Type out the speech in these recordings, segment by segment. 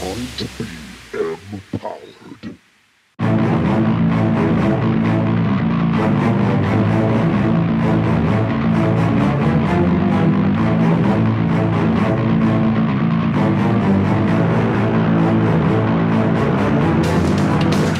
time to be empowered.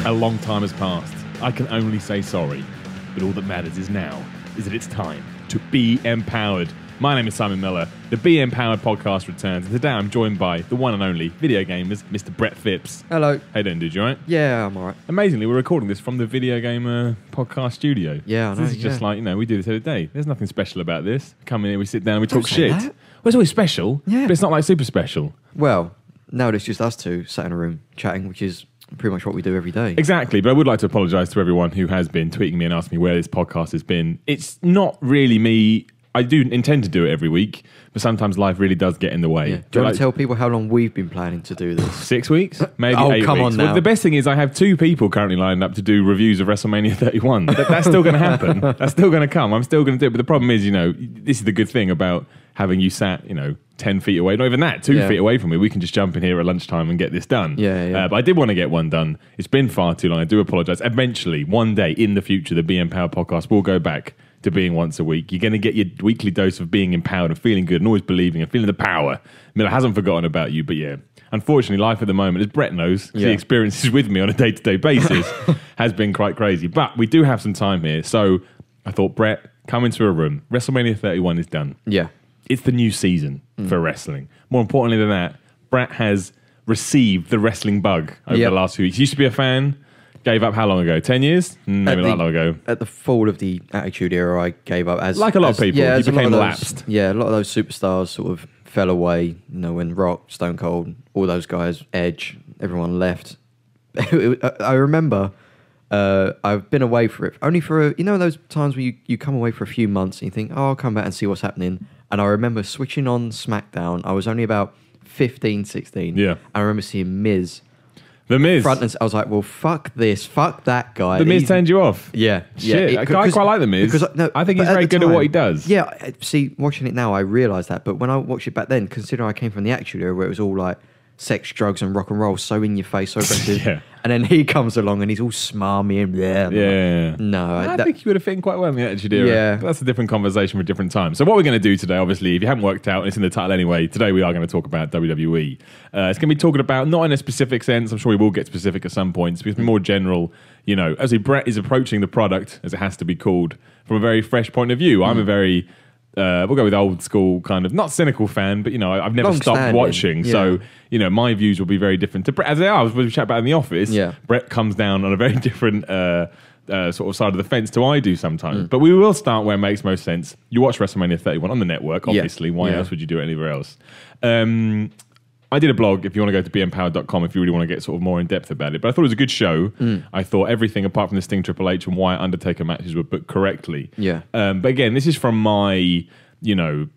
A long time has passed. I can only say sorry. But all that matters is now, is that it's time to be empowered. My name is Simon Miller. The Be-Mpowered Podcast returns. And today I'm joined by the one and only video gamers, Mr. Brett Phipps. Hello. How you doing, dude? You all right? Yeah, I'm all right. Amazingly, we're recording this from the Video Gamer Podcast studio. Yeah, I know. This is just like, you know, we do this every day. There's nothing special about this. Come in here, we sit down, we Don't talk say shit. that. Well, it's always special, Yeah. but it's not like super special. Well, now it's just us two sat in a room chatting, which is pretty much what we do every day. Exactly, but I would like to apologise to everyone who has been tweeting me and asking me where this podcast has been. It's not really me. I do intend to do it every week, but sometimes life really does get in the way. Yeah. Do you want to tell people how long we've been planning to do this? 6 weeks? Maybe Oh, 8 come weeks. on now. Well, the best thing is I have 2 people currently lined up to do reviews of WrestleMania 31. That's still going to happen. That's still going to come. I'm still going to do it. But the problem is, you know, this is the good thing about having you sat, you know, 10 feet away, not even that, 2 feet away from me. We can just jump in here at lunchtime and get this done. Yeah. But I did want to get one done. It's been far too long. I do apologise. Eventually, one day in the future, the Be-Mpowered Podcast will go back to being once a week. You're going to get your weekly dose of being empowered and feeling good and always believing and feeling the power. Miller hasn't forgotten about you, but yeah. Unfortunately, life at the moment, as Brett knows, he experiences with me on a day-to-day basis, has been quite crazy. But we do have some time here. So I thought, Brett, come into a room. WrestleMania 31 is done. Yeah. It's the new season for wrestling. More importantly than that, Brett has received the wrestling bug over the last few weeks. He used to be a fan, gave up how long ago? 10 years? Maybe not that long ago. At the fall of the Attitude Era, I gave up. Like a lot of people, he became lapsed. Yeah, a lot of those superstars sort of fell away. You know, when Rock, Stone Cold, all those guys, Edge, everyone left. I remember I've been away for it. Only for, you know, those times where you come away for a few months and you think, oh, I'll come back and see what's happening. And I remember switching on SmackDown. I was only about 15, 16. Yeah. I remember seeing Miz. The Miz. Front and I was like, well, fuck this. Fuck that guy. The Miz turned you off? Yeah. Shit. I quite like The Miz. I think he's very good at what he does. Yeah. See, watching it now, I realise that. But when I watched it back then, considering I came from the Attitude Era where it was all like sex, drugs and rock and roll, so in your face, so aggressive. Yeah. And then he comes along and he's all smarmy and Yeah. No, I think he would have fit in quite well in the Attitude Era. Yeah. But that's a different conversation for a different time. So what we're going to do today, obviously, if you haven't worked out, and it's in the title anyway, today we are going to talk about WWE. It's going to be talking about, not in a specific sense, I'm sure we will get specific at some points, but it's more general, you know, as Brett is approaching the product, as it has to be called, from a very fresh point of view. I'm a very... we'll go with old school kind of, not cynical fan, but, you know, I've never stopped watching. Yeah. So, you know, my views will be very different to Brett. As they are, as we chat about in the office, Brett comes down on a very different sort of side of the fence to I do sometimes. But we will start where it makes most sense. You watch WrestleMania 31 on the network, obviously. Why else would you do it anywhere else? I did a blog, if you want to go to Be-Mpowered.com, if you really want to get sort of more in depth about it. But I thought it was a good show. I thought everything apart from the Sting, Triple H and Wyatt Undertaker matches were booked correctly. Yeah. But again, this is from my, you know,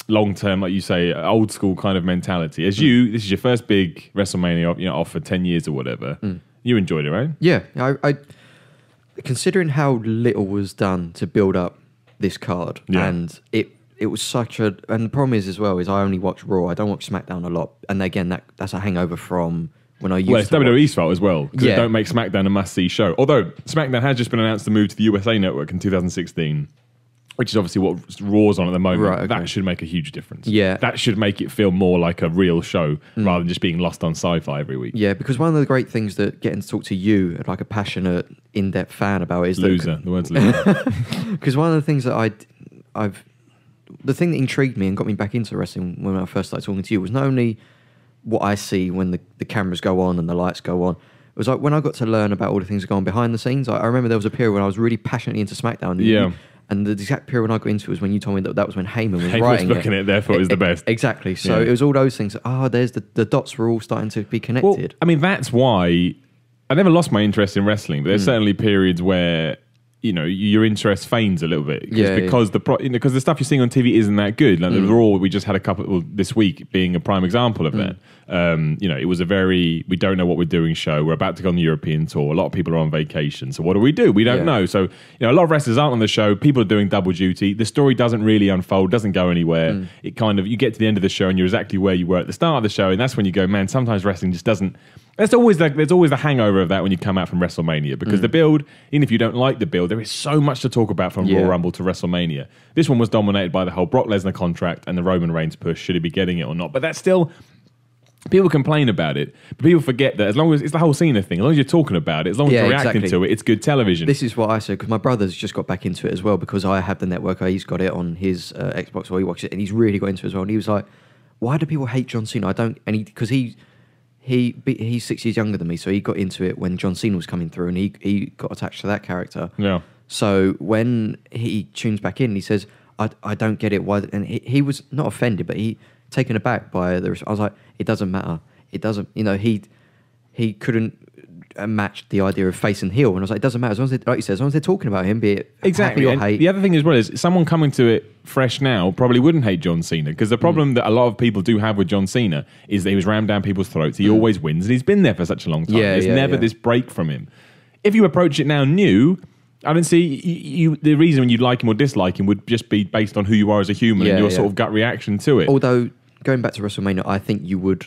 long-term, like you say, old school kind of mentality. As this is your first big WrestleMania, you know, off for 10 years or whatever. You enjoyed it, right? Yeah. I considering how little was done to build up this card, and it was such a... And the problem is as well, is I only watch Raw. I don't watch SmackDown a lot. And again, that's a hangover from when I used to Well, it's WWE's fault as well, because they don't make SmackDown a must-see show. Although, SmackDown has just been announced to move to the USA Network in 2016, which is obviously what Raw's on at the moment. Right, okay. That should make a huge difference. Yeah. That should make it feel more like a real show, rather than just being lost on Sci-Fi every week. Yeah, because one of the great things that getting to talk to you, like a passionate, in-depth fan about it, is Loser. The word's loser. Because one of the things that the thing that intrigued me and got me back into wrestling when I first started talking to you was not only what I see when the cameras go on and the lights go on. It was like when I got to learn about all the things that go on behind the scenes. I remember there was a period when I was really passionately into SmackDown. Yeah. And the exact period when I got into it was when you told me that was when Heyman was Heyman writing was booking it, therefore it was the best. Exactly. So it was all those things. There's the dots were all starting to be connected. Well, I mean, that's why I never lost my interest in wrestling, but there's certainly periods where, your interest feigns a little bit because the stuff you're seeing on TV isn't that good. Like the Raw, we just had a couple this week being a prime example of that. It was a very we don't know what we're doing show. We're about to go on the European tour. A lot of people are on vacation. So what do? We don't know. So a lot of wrestlers aren't on the show. People are doing double duty. The story doesn't really unfold. Doesn't go anywhere. It kind of you get to the end of the show and you're exactly where you were at the start of the show, and that's when you go, man. Sometimes wrestling just doesn't. There's always the hangover of that when you come out from WrestleMania because the build, even if you don't like the build, there is so much to talk about from Royal Rumble to WrestleMania. This one was dominated by the whole Brock Lesnar contract and the Roman Reigns push. Should he be getting it or not? But that's still people complain about it, but people forget that as long as it's the whole Cena thing, as long as you're talking about it, as long as you're reacting to it, it's good television. This is what I said because my brother's just got back into it as well because I have the network. He's got it on his Xbox where he watches it, and he's really got into it as well. And he was like, "Why do people hate John Cena?" I don't, and because he's 6 years younger than me, so he got into it when John Cena was coming through, and he got attached to that character. Yeah. So when he tunes back in, he says, "I don't get it." Why? And he was not offended, but he taken aback by the. I was like, "It doesn't matter. It doesn't. He couldn't match the idea of face and heel." And I was like, "It doesn't matter as long as like you said, as long as they're talking about him, be it exactly happy or hate." The other thing as well is someone coming to it fresh now probably wouldn't hate John Cena because the problem that a lot of people do have with John Cena is that he was rammed down people's throats. He always wins, and he's been there for such a long time. There's never this break from him. If you approach it now new, I don't see the reason you'd like him or dislike him would just be based on who you are as a human and your sort of gut reaction to it. Although going back to WrestleMania, I think you would.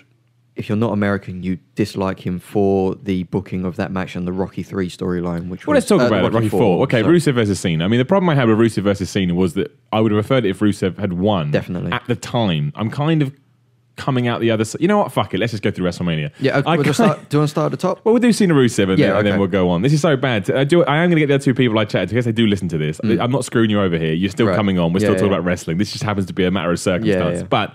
If you're not American, you dislike him for the booking of that match and the Rocky 3 storyline. Let's talk about it. Rocky 4. Okay, sorry. Rusev versus Cena. I mean, the problem I had with Rusev versus Cena was that I would have preferred it if Rusev had won. Definitely. At the time. I'm kind of coming out the other side. You know what? Fuck it. Let's just go through WrestleMania. Yeah, do you want to start at the top? Well, we'll do Cena Rusev and then we'll go on. This is so bad. I am going to get the other two people I chatted to because they do listen to this. I'm not screwing you over here. You're still coming on. We're still talking about wrestling. This just happens to be a matter of circumstance. But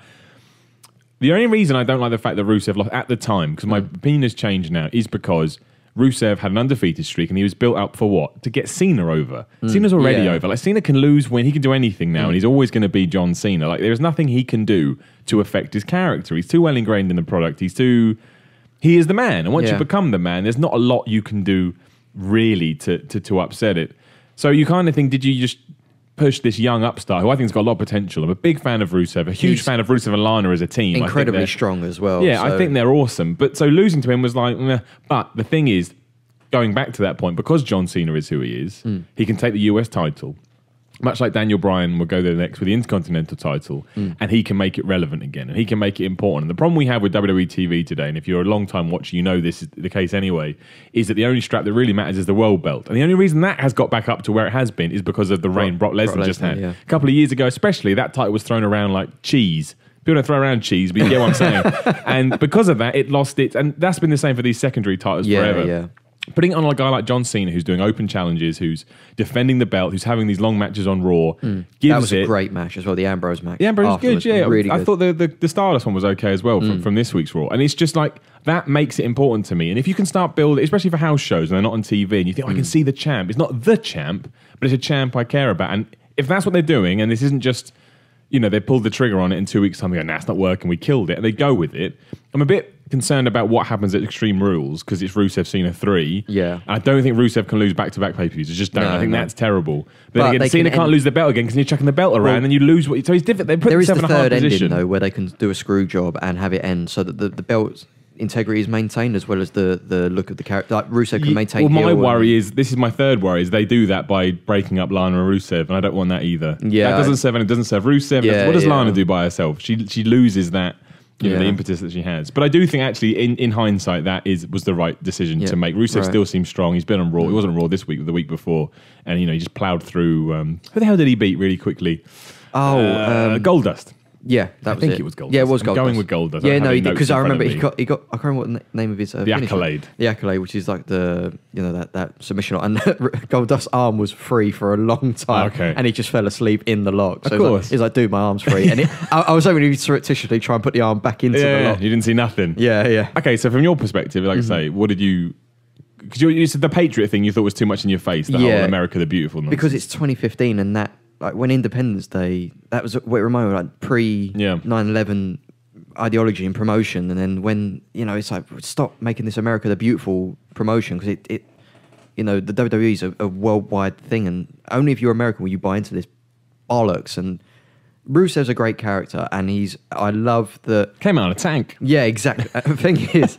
the only reason I don't like the fact that Rusev lost at the time, because my opinion has changed now, is because Rusev had an undefeated streak and he was built up for what? To get Cena over. Cena's already over. Like, Cena can lose, win, he can do anything now, and he's always going to be John Cena. Like, there's nothing he can do to affect his character. He's too well ingrained in the product. He is the man. And once you become the man, there's not a lot you can do really to upset it. So you kind of think, did you just push this young upstart who I think has got a lot of potential? I'm a big fan of Rusev, a huge fan of Rusev and Lana as a team. Incredibly strong as well. Yeah, I think they're awesome. But so losing to him was like, meh. But the thing is, going back to that point, because John Cena is who he is, he can take the US title, much like Daniel Bryan will go there next with the Intercontinental title, and he can make it relevant again, and he can make it important. And the problem we have with WWE TV today, and if you're a long-time watcher, you know this is the case anyway, is that the only strap that really matters is the world belt. And the only reason that has got back up to where it has been is because of the reign Brock Lesnar just had. Yeah. A couple of years ago, especially, that title was thrown around like cheese. People don't throw around cheese, but you get what I'm saying. And because of that, it lost it. And that's been the same for these secondary titles forever. Yeah. Putting it on a guy like John Cena, who's doing open challenges, who's defending the belt, who's having these long matches on Raw, gives that was a great match as well. The Ambrose match. The Ambrose was good, yeah. Really good. I thought the Stardust one was okay as well from this week's Raw. And it's just like, that makes it important to me. And if you can start building, especially for house shows and they're not on TV, and you think, I can see the champ. It's not the champ, but it's a champ I care about. And if that's what they're doing, and this isn't just, they pulled the trigger on it in 2 weeks' time, they go, nah, it's not working, we killed it, and they go with it. I'm a bit concerned about what happens at Extreme Rules because it's Rusev Cena 3. Yeah. And I don't think Rusev can lose back-to-back pay-per-views. I just don't. I think that's terrible. But again, Cena can't lose the belt again because you're chucking the belt around and you lose. So it's different. They put there is the in a third hard position, ending, though, where they can do a screw job and have it end so that the belt's integrity is maintained as well as the look of the character. Like Rusev can maintain. Well, my worry is, this is my third worry, is they do that by breaking up Lana and Rusev, and I don't want that either. Yeah, that doesn't serve, and it doesn't serve Rusev. Yeah, what does Lana do by herself? She loses that. The impetus that she has. But I do think, actually, in hindsight, was the right decision to make. Rusev still seems strong. He's been on Raw. He wasn't on Raw this week, but the week before. And, he just ploughed through... who the hell did he beat really quickly? Goldust. Yeah, I think it was Goldust. Yeah, it was Goldust. Going with Goldust. Yeah, no, he did, because I remember he got. I can't remember what the name of his. The Accolade. The Accolade, which is like the that submission, and Goldust's arm was free for a long time, and he just fell asleep in the lock. So of course, he's like, dude, my arm's free, and I was hoping he'd surreptitiously try and put the arm back into the lock. You didn't see nothing. Yeah. Okay, so from your perspective, like I say, what did you? Because you said the Patriot thing you thought was too much in your face. The whole America the Beautiful nonsense. Because it's 2015, and that. Like when Independence Day, that was what it reminded me of, like pre 9/11 ideology and promotion, and then when it's like, stop making this America the Beautiful promotion, because the WWE is a worldwide thing, and only if you're American will you buy into this bollocks. And Rusev's a great character, and I love that. Came out in a tank. Yeah, exactly. The thing is,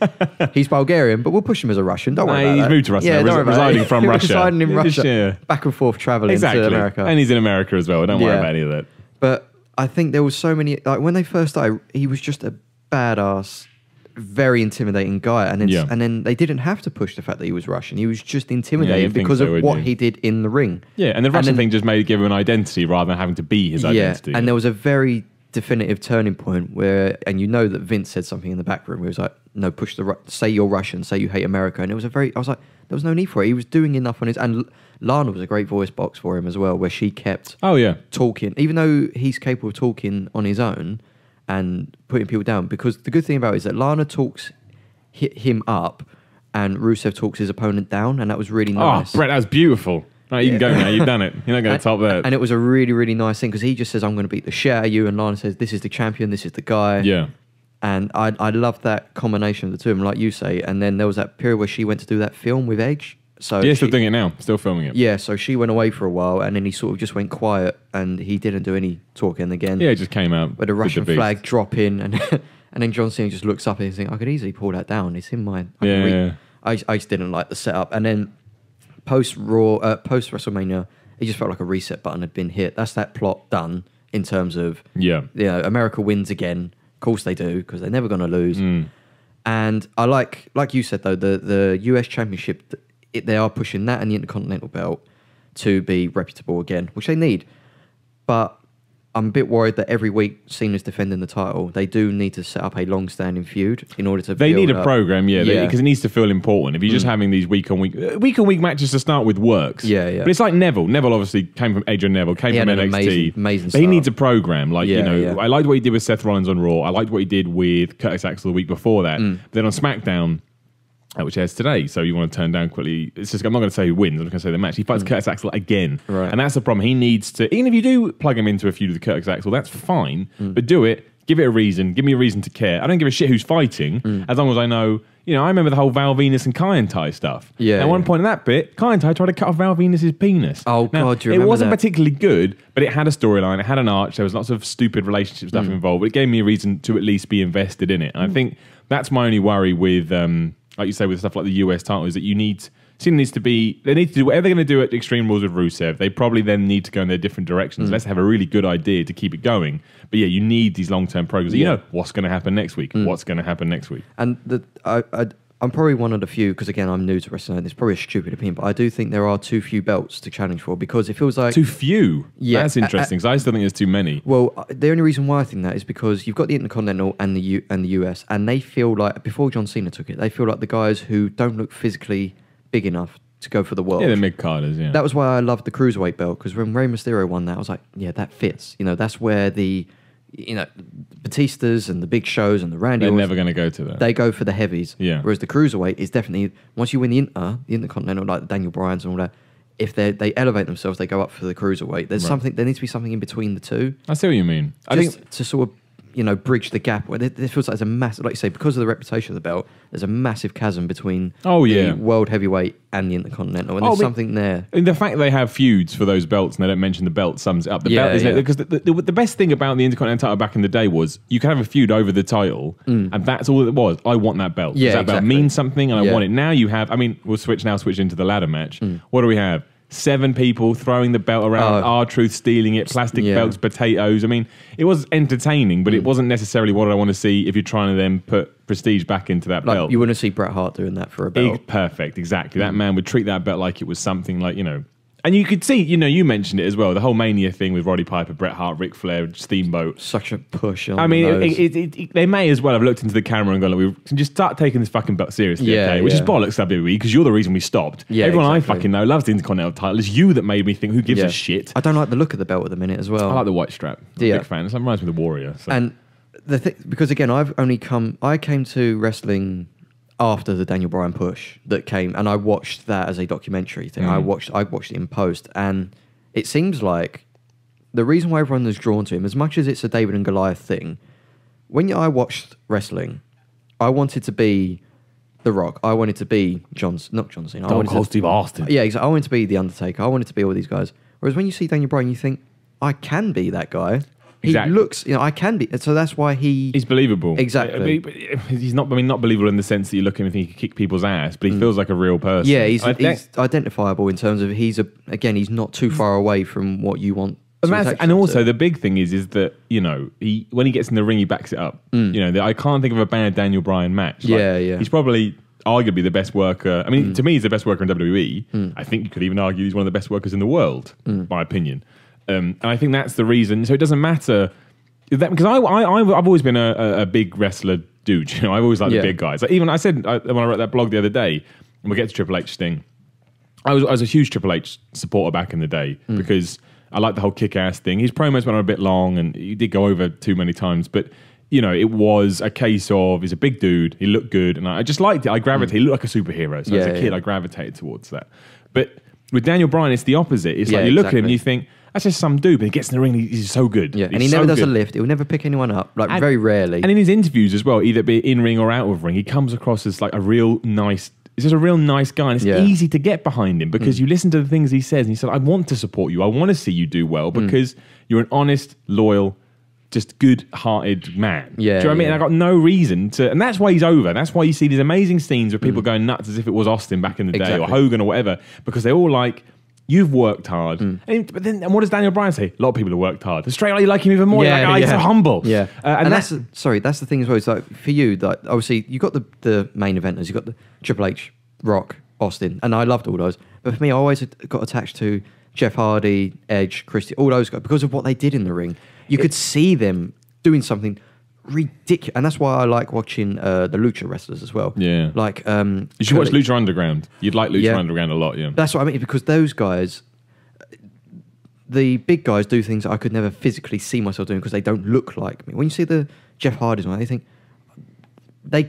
he's Bulgarian, but we'll push him as a Russian. Don't worry about he's that. moved to Russia. Yeah, don't worry about residing that. from Russia. Residing in Russia. Yeah. Back and forth traveling Exactly. to America. And he's in America as well. Don't worry about any of that. But I think there was so many, like when they first started, he was just a badass, very intimidating guy. And then they didn't have to push the fact that he was Russian. He was just intimidating because of what he did in the ring. Yeah, and the Russian thing just give him an identity rather than having to be his identity. Yeah, and there was a very definitive turning point where, and that Vince said something in the back room where he was like, no, say you're Russian, say you hate America. And I was like, there was no need for it. He was doing enough on his, and Lana was a great voice box for him as well, where she kept talking, even though he's capable of talking on his own and putting people down. Because the good thing about it is that Lana talks him up and Rusev talks his opponent down, and that was really nice. Oh, Brett, that was beautiful. Right, you can go now. You've done it. You're not going to top that. And it was a really, really nice thing because he just says, I'm going to beat the shit out of you. And Lana says, this is the champion. This is the guy. Yeah. And I love that combination of the two of them, like you say. And then there was that period where she went to do that film with Edge. So still doing it now. Still filming it. Yeah, so she went away for a while and then he sort of just went quiet and he didn't do any talking again. Yeah, it just came out. With a Russian flag drop in and then John Cena just looks up and he's thinking, I could easily pull that down. It's in my... I just didn't like the setup. And then post-Raw, post-WrestleMania, it just felt like a reset button had been hit. That's that plot done in terms of... America wins again. Of course they do, because they're never going to lose. And I like you said, though, the US Championship... they are pushing that and the Intercontinental belt to be reputable again, which they need. But I'm a bit worried that every week Cena's defending the title. They do need to set up a long-standing feud in order to. They need a program, because it needs to feel important. If you're just having these week-on-week matches to start with, works. Yeah. But it's like Neville. Neville obviously came from Adrian Neville, came from NXT. Amazing but he needs a program. I liked what he did with Seth Rollins on Raw. I liked what he did with Curtis Axel the week before that. Then on SmackDown, which airs today, so you want to turn down quickly. It's just, I'm not going to say who wins, I'm just going to say the match. He fights Curtis Axel again. Right. And that's the problem. He needs to, even if you do plug him into a feud with Curtis Axel, that's fine, but do it. Give it a reason. Give me a reason to care. I don't give a shit who's fighting, as long as I know. I remember the whole Val Venus and Kai Tai stuff. Yeah. At one point in that bit, Kai Tai tried to cut off Val Venus's penis. Oh, now, God, do you remember it wasn't that? particularly good, but it had a storyline, it had an arch, there was lots of stupid relationship stuff involved, but it gave me a reason to at least be invested in it. And I think that's my only worry with... like you say, with stuff like the US title, is that Cena needs to be, they need to do whatever they're going to do at Extreme Rules with Rusev. They probably then need to go in their different directions. Let's have a really good idea to keep it going. But you need these long-term programs. You know what's going to happen next week. What's going to happen next week. And I'm probably one of the few, because again, I'm new to wrestling. It's probably a stupid opinion, but I do think there are too few belts to challenge for, because it feels like... Too few? Yeah. That's interesting, because I still think there's too many. Well, the only reason why I think that is because you've got the Intercontinental and the US, and they feel like, before John Cena took it, they feel like the guys who don't look physically big enough to go for the world. Yeah, the mid-carders, yeah. That was why I loved the Cruiserweight belt, because when Rey Mysterio won that, I was like, yeah, that fits. That's where the... Batistas and the Big Shows and the Randy... They're never going to go to that. They go for the heavies. Yeah. Whereas the Cruiserweight is definitely... Once you win the Intercontinental, like the Daniel Bryans and all that, if they elevate themselves, they go up for the Cruiserweight. There's something... There needs to be something in between the two. I see what you mean. I think to sort of... bridge the gap. Where there feels like there's a massive... Like you say, because of the reputation of the belt, there's a massive chasm between the World Heavyweight and the Intercontinental. And there's something there. And the fact that they have feuds for those belts and they don't mention the belt sums it up. The belt, isn't it? Because the best thing about the Intercontinental title back in the day was you could have a feud over the title and that's all it was. I want that belt. Yeah, that belt means something and I want it. Now you have... I mean, we'll switch into the ladder match. What do we have? 7 people throwing the belt around, R-Truth stealing it, plastic belts, potatoes. I mean, it was entertaining, but it wasn't necessarily what I want to see if you're trying to then put prestige back into that belt. You wouldn't see Bret Hart doing that for a belt. Perfect, exactly. That man would treat that belt like it was something like, And you could see, you mentioned it as well, the whole Mania thing with Roddy Piper, Bret Hart, Ric Flair, Steamboat. Such a push on they may as well have looked into the camera and gone, we can just start taking this fucking belt seriously, okay? Which is bollocks, WWE, because you're the reason we stopped. Yeah, Everyone I fucking know loves the Intercontinental title. It's you that made me think, who gives a shit? I don't like the look of the belt at the minute as well. I like the white strap. I'm a big fan. It reminds me of the Warrior. So. And the thing, because again, I came to wrestling after the Daniel Bryan push that came, and I watched that as a documentary thing. I watched it in post, and it seems like the reason why everyone is drawn to him, as much as it's a David and Goliath thing, when I watched wrestling, I wanted to be The Rock. I wanted to be not John Cena. I wanted to, Steve Austin. Yeah, exactly. I wanted to be The Undertaker. I wanted to be all these guys. Whereas when you see Daniel Bryan, you think, I can be that guy. He Exactly. looks, I can be. So that's why He's believable. Exactly. He's not believable in the sense that you look at him and think he can kick people's ass, but he feels like a real person. Yeah, he's identifiable in terms of he's not too far away from what you want. And also the big thing is that when he gets in the ring, he backs it up. I can't think of a bad Daniel Bryan match. He's probably arguably the best worker. I mean, to me, he's the best worker in WWE. I think you could even argue he's one of the best workers in the world, my opinion. And I think that's the reason. So it doesn't matter because I've always been a big wrestler dude. I've always liked the big guys. Like even I said when I wrote that blog the other day, and we'll get to Triple H thing. I was a huge Triple H supporter back in the day because I like the whole kick-ass thing. His promos went on a bit long and he did go over too many times, but it was a case of he's a big dude, he looked good, and I just liked it. I gravitated. He looked like a superhero. So as a kid, I gravitated towards that. But with Daniel Bryan, it's the opposite. It's like you look at him and you think, that's just some dude, but he gets in the ring and he's so good. Yeah, and he never does a lift. He'll never pick anyone up, very rarely. And in his interviews as well, either be in ring or out of ring, he comes across as like a real nice... He's just a real nice guy, and it's easy to get behind him because you listen to the things he says, and he said, I want to support you. I want to see you do well because you're an honest, loyal, just good-hearted man. Yeah, do you know what I mean? And I got no reason to... And that's why he's over. That's why you see these amazing scenes where people going nuts as if it was Austin back in the day or Hogan or whatever, because they're all like... You've worked hard. But then what does Daniel Bryan say? A lot of people have worked hard. Straight away, you like him even more. You're like, he's so humble. Yeah. And that's the thing as well. It's like, for you, like, obviously, you got the main eventers. You got the Triple H, Rock, Austin. And I loved all those. But for me, I always got attached to Jeff Hardy, Edge, Christie, all those guys because of what they did in the ring. You could see them doing something ridiculous, and that's why I like watching the lucha wrestlers as well. Yeah, like you should watch Lucha Underground. You'd like Lucha Underground a lot. Yeah, that's what I mean, because those guys, the big guys, do things that I could never physically see myself doing because they don't look like me. When you see the Jeff Hardys one, they think they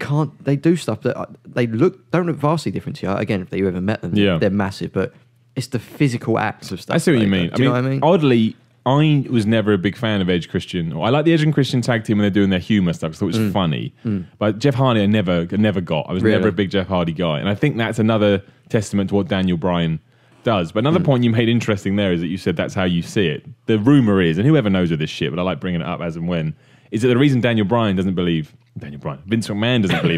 do stuff that don't look vastly different to you. Again, if you ever met them, they're massive, but it's the physical acts of stuff. I see what you mean. Do you know what I mean? Oddly, I was never a big fan of Edge Christian. I like the Edge and Christian tag team when they're doing their humour stuff because I thought it was funny. But Jeff Hardy I never got. I was never a big Jeff Hardy guy. And I think that's another testament to what Daniel Bryan does. But another point you made interesting there is that you said that's how you see it. The rumour is, and whoever knows of this shit, but I like bringing it up as and when, is that the reason Vince McMahon doesn't believe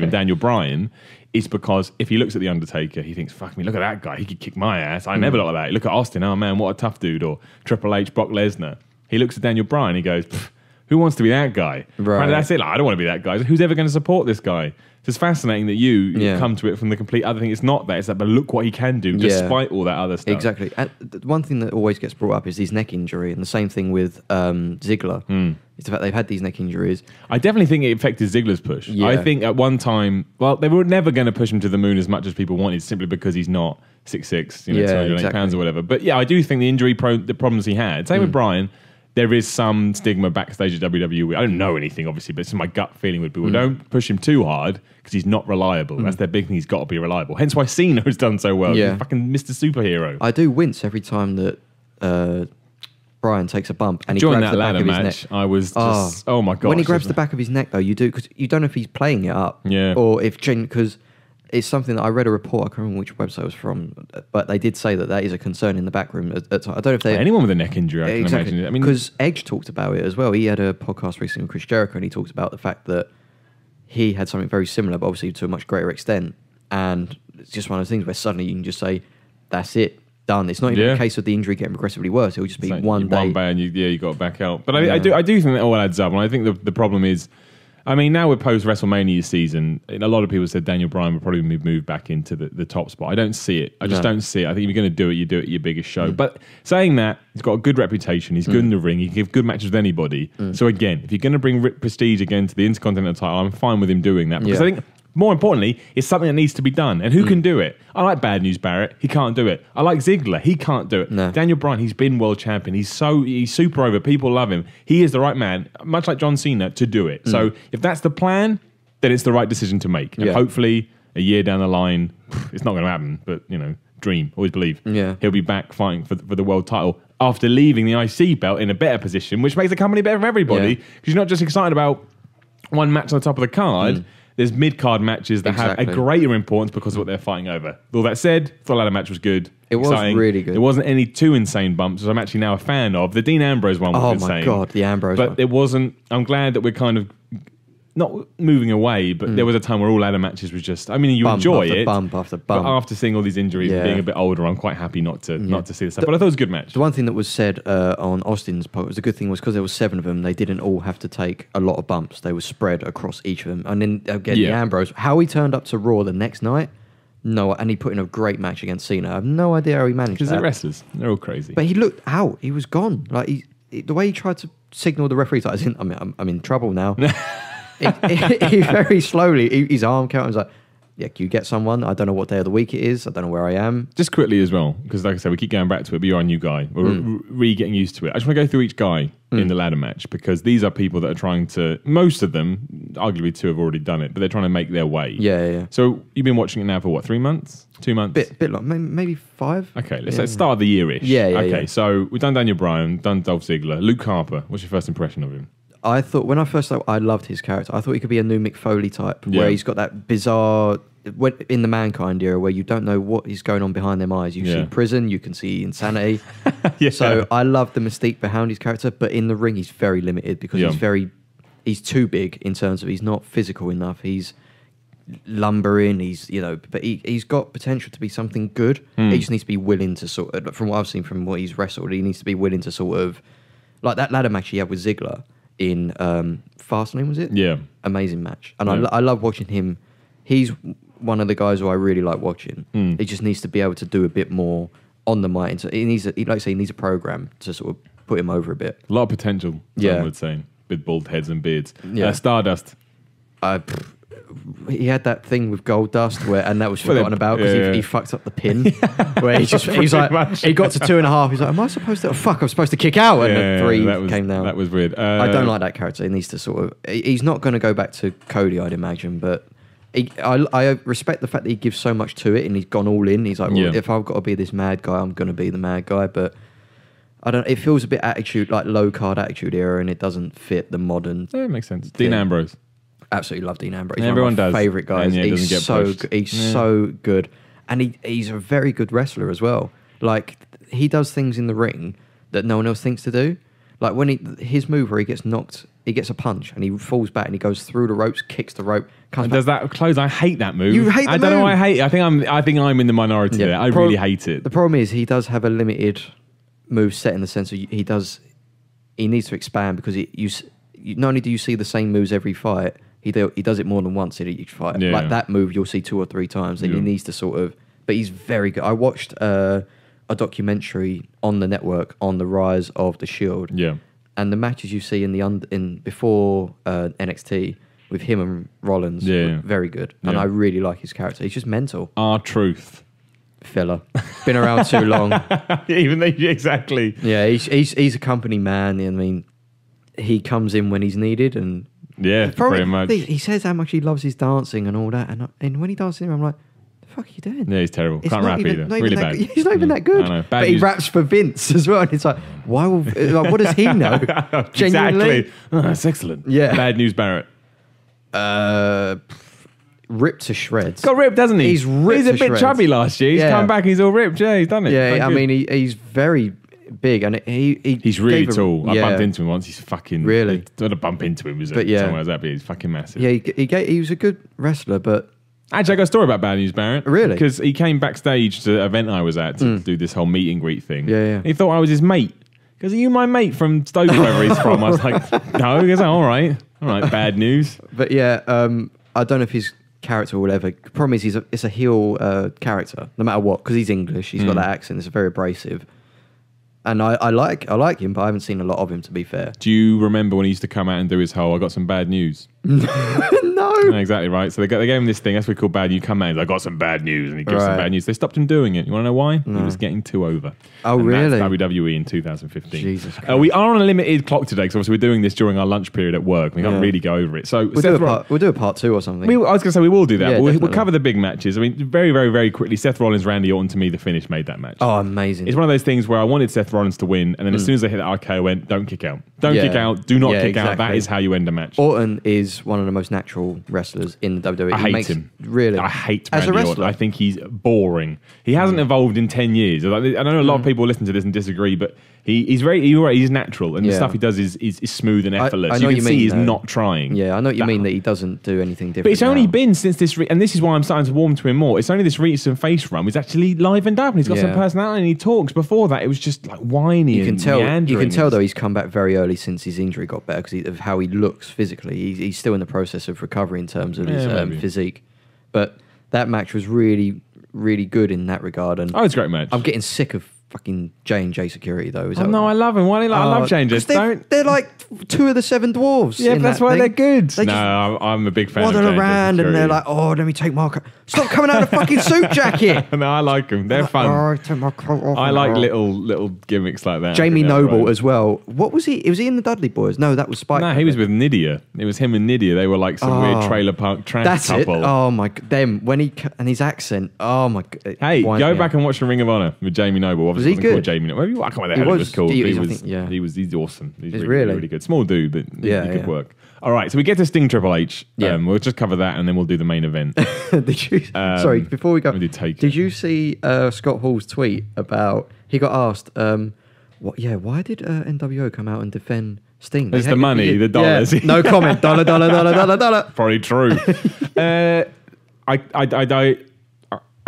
in Daniel Bryan is because if he looks at The Undertaker, he thinks, fuck me, look at that guy. He could kick my ass. I never look like that. Look at Austin. Oh, man, what a tough dude. Or Triple H, Brock Lesnar. He looks at Daniel Bryan. He goes, who wants to be that guy? Right. That's it. Like, I don't want to be that guy. Who's ever going to support this guy? It's fascinating that you come to it from the complete other thing. It's not that. It's that, but look what he can do despite all that other stuff. Exactly. And one thing that always gets brought up is his neck injury, and the same thing with Ziggler. It's the fact they've had these neck injuries. I definitely think it affected Ziggler's push. Yeah. I think at one time, they were never going to push him to the moon as much as people wanted, simply because he's not 6'6", 208 pounds or whatever. But yeah, I do think the problems he had. Same with Bryan. There is some stigma backstage at WWE. I don't know anything, obviously, but it's my gut feeling with people. Don't push him too hard because he's not reliable. That's their big thing. He's got to be reliable. Hence why Cena has done so well. He's fucking Mr. Superhero. I do wince every time that Bryan takes a bump and he grabs the back of his neck. I was just, oh my God. When he grabs the back of his neck, though, you do, because you don't know if he's playing it up. Yeah. Or if, because it's something that I read a report, I can't remember which website it was from, but they did say that is a concern in the back room. I don't know if they... Anyone with a neck injury, I can imagine it. I mean, because Edge talked about it as well. He had a podcast recently with Chris Jericho, and he talked about the fact that he had something very similar, but obviously to a much greater extent. And it's just one of those things where suddenly you can just say, that's it, done. It's not even a case of the injury getting progressively worse. It'll just be one day. One day and you got to back out. But I do think that all adds up. And I think the problem is, I mean, now we're post-WrestleMania season, a lot of people said Daniel Bryan would probably be moved back into the top spot. I don't see it. I just don't see it. I think if you're going to do it, you do it at your biggest show. But saying that, he's got a good reputation. He's good in the ring. He can give good matches with anybody. So again, if you're going to bring prestige again to the Intercontinental title, I'm fine with him doing that. Because I think, more importantly, it's something that needs to be done. And who can do it? I like Bad News Barrett. He can't do it. I like Ziggler. He can't do it. No. Daniel Bryan, he's been world champion. He's super over. People love him. He is the right man, much like John Cena, to do it. So if that's the plan, then it's the right decision to make. And hopefully, a year down the line, it's not going to happen, but, dream, always believe. He'll be back fighting for the world title after leaving the IC belt in a better position, which makes the company better for everybody. Because you're not just excited about one match on the top of the card. there's mid-card matches that have a Exactly. greater importance because of what they're fighting over. With all that said, the ladder match was good. It was exciting. really good. There wasn't any too insane bumps, which I'm actually now a fan of. The Dean Ambrose one was Oh insane. my God, the Ambrose But one. it wasn't... I'm glad that we're kind of not moving away, but there was a time where all ladder matches was just... I mean, you Bump enjoy after it. bump after But bump. after seeing all these injuries and Yeah. being a bit older, I'm quite happy not to see this stuff. But I thought it was a good match. The one thing that was said on Austin's podcast, was the good thing was because there was 7 of them, they didn't all have to take a lot of bumps. They were spread across each of them. And then again, the Ambrose, how he turned up to Raw the next night, no, and he put in a great match aga's Cena. I have no idea how he managed Because that. they're wrestlers. They're all crazy. But he looked out. He was gone. Like the way he tried to signal the referees, like, I'm in trouble now. he very slowly, his arm came out and was like, yeah, can you get someone? I don't know what day of the week it is. I don't know where I am. Just quickly as well, because like I said, we keep going back to it, but you're a new guy. We're really getting used to it. I just want to go through each guy in the ladder match, because these are people that are trying to, most of them, arguably 2 have already done it, but they're trying to make their way. Yeah. So you've been watching it now for what, 3 months? 2 months? Bit long, maybe 5. Okay, let's start of the year-ish. Yeah. Okay, so we've done Daniel Bryan, done Dolph Ziggler. Luke Harper, what's your first impression of him? I thought, when I first saw, I loved his character. I thought he could be a new Mick Foley type, where he's got that bizarre, in the Mankind era, where you don't know what is going on behind them eyes. You see prison, you can see insanity. So I love the mystique behind his character, but in the ring he's very limited, because he's too big in terms of he's not physical enough. He's lumbering, but he's got potential to be something good. He just needs to be willing to sort of, from what I've seen from what he's wrestled, he needs to be willing to sort of, like that ladder match he had with Ziggler in Fastlane, was it? Yeah. Amazing match. And I love watching him. He's one of the guys who I really like watching. He just needs to be able to do a bit more on the mic. So he needs a program to sort of put him over a bit. A lot of potential, some would say, with bald heads and beards. Yeah. Stardust. He had that thing with Goldust, and that was forgotten about because he fucked up the pin. Where he's like, much. he got to 2.5. He's like, am I supposed to? Fuck, I'm supposed to kick out, and the 3 came down. That was weird. I don't like that character. He needs to sort of. He's not going to go back to Cody, I'd imagine, but. I respect the fact that he gives so much to it, and he's gone all in. He's like, well, if I've got to be this mad guy, I'm going to be the mad guy. But I don't. It feels a bit attitude, like low card attitude era, and it doesn't fit the modern. Yeah, it makes sense. Dean Ambrose. Absolutely love Dean Ambrose. He's Everyone one of my does. favorite guys. And He's so good. He's so good, and he's a very good wrestler as well. Like he does things in the ring that no one else thinks to do. Like when his move where he gets knocked, he gets a punch and he falls back and he goes through the ropes, kicks the rope, comes And back. does that close? I hate that move. You hate the I don't know move? why I hate it. I think I'm in the minority there. I really hate it. The problem is he does have a limited move set in the sense of he needs to expand, because not only do you see the same moves every fight, he does it more than once in each fight. Yeah. Like that move you'll see 2 or 3 times, and he needs to sort of. But he's very good. I watched a documentary on the network on the rise of the Shield. Yeah. And the matches you see in before NXT with him and Rollins, were very good. And Yeah. I really like his character. He's just mental. R-Truth. Filler. Been around too long. Even though, exactly. Yeah, he's a company man. I mean, he comes in when he's needed, and Yeah, probably, pretty much. he says how much he loves his dancing and all that. And when he dances in, I'm like, the fuck are you doing? Yeah, he's terrible. It's Can't not rap even- either. not even Really that bad. good. He's not even that good. I know. Bad But he news. raps for Vince as well. And it's like, why? What does he know? Genuinely? Exactly. Oh, that's excellent. Yeah. Bad news, Barrett. Ripped to shreds. Got ripped, hasn't he? He's ripped He's a to bit shreds. chubby last year. He's Yeah. come back. He's all ripped. Yeah, he's done it. Yeah, Quite I good. mean, he's very big, and He's really gave a- tall. I yeah. bumped into him once. He's fucking... Really? I don't want to bump into him. But yeah. Somewhere like that, but he's fucking massive. Yeah, he was a good wrestler, but Actually, I got a story about Bad News Barrett. Really? Because he came backstage to an event I was at to do this whole meet and greet thing. Yeah. He thought I was his mate. Because are you my mate from Stoke, wherever he's from? I was like, no. He goes, oh, all right. Bad news. But yeah, I don't know if his character will ever. Problem is, it's a heel character, no matter what, because he's English. He's got that accent. It's very abrasive, and I like him, but I haven't seen a lot of him, to be fair. Do you remember when he used to come out and do his whole, I got some bad news? No. Yeah, exactly right. So they gave him this thing. That's what we call bad news. You come out, he's like, I got some bad news, and he gives some Right. bad news. They stopped him doing it. You want to know why? He was getting too over. Oh, And really? That's WWE in 2015. Jesus Christ. We are on a limited clock today, because obviously we're doing this during our lunch period at work. We can't really go over it. So We'll do a part 2 or something. I was going to say we will do that. Yeah, But we'll definitely. cover the big matches. I mean, very, very, very quickly, Seth Rollins, Randy Orton, to me, the finish made that match. Oh, amazing. It's one of those things where I wanted Seth Rollins to win, and then as soon as they hit the RKO, I went, don't kick out. Don't kick out. Do not kick out. That exactly. is how you end a match. Orton is is one of the most natural wrestlers in the WWE. I hate him. Really? I hate as Randy a wrestler. Orton. I think he's boring. He hasn't evolved in 10 years. I know a lot of people listen to this and disagree, but he's natural, and the stuff he does is smooth and effortless. I know you can what see mean, he's though. not trying. Yeah, I know what you mean that he doesn't do anything different. But it's only now. been since this, and this is why I'm starting to warm to him more. It's only this recent face run. He's actually livened up, and he's got some personality, and he talks. Before that, it was just like whiny. You can tell. meandering. You can tell though he's come back very early since his injury got better because of how he looks physically. He's still in the process of recovery in terms of his physique, but that match was really, really good in that regard. And it's a great match. I'm getting sick of fucking J&J security though. No, I love him. Why do you like? I love J&J. They're like 2 of the 7 dwarves. Yeah, but that's why they're good. They I'm a big fan. Waddle of J&J around and they're like, oh, let me take my coat. Stop coming out of the fucking suit jacket. No, I like them. They're fun. Oh, take my coat off. I like little gimmicks like that. Jamie Noble as well. What was he? Was he in the Dudley Boys? No, that was Spike. No, he was with Nydia. It was him and Nydia. They were like some weird trailer park trans couple. It. Oh my god. Them when he and his accent. Oh my god. Hey, go back and watch the Ring of Honor with Jamie Noble. Obviously, was he good? Called Jamie Noble. I can't remember what the hell it was called. He's awesome. He's really good. Small dude, but he could work. All right, so we get to Sting Triple H. We'll just cover that and then we'll do the main event. Did you? Sorry, before we go, did you see Scott Hall's tweet about? He got asked, why did NWO come out and defend Sting? It's the money, the dollars. Yeah, no comment. Dollar. Probably true.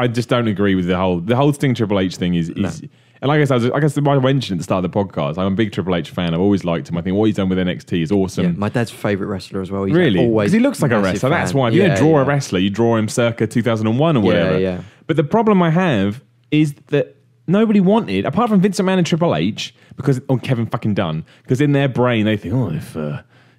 I just don't agree with the whole Sting Triple H thing is. No. And like I said, I mentioned at the start of the podcast, I'm a big Triple H fan. I've always liked him. I think what he's done with NXT is awesome. Yeah, my dad's favourite wrestler as well. He's really? Because he looks like a wrestler. That's why. If you're going to draw a wrestler, you draw him circa 2001 or whatever. Yeah. But the problem I have is that nobody wanted, apart from Vince McMahon and Triple H, Kevin fucking Dunn, because in their brain they think,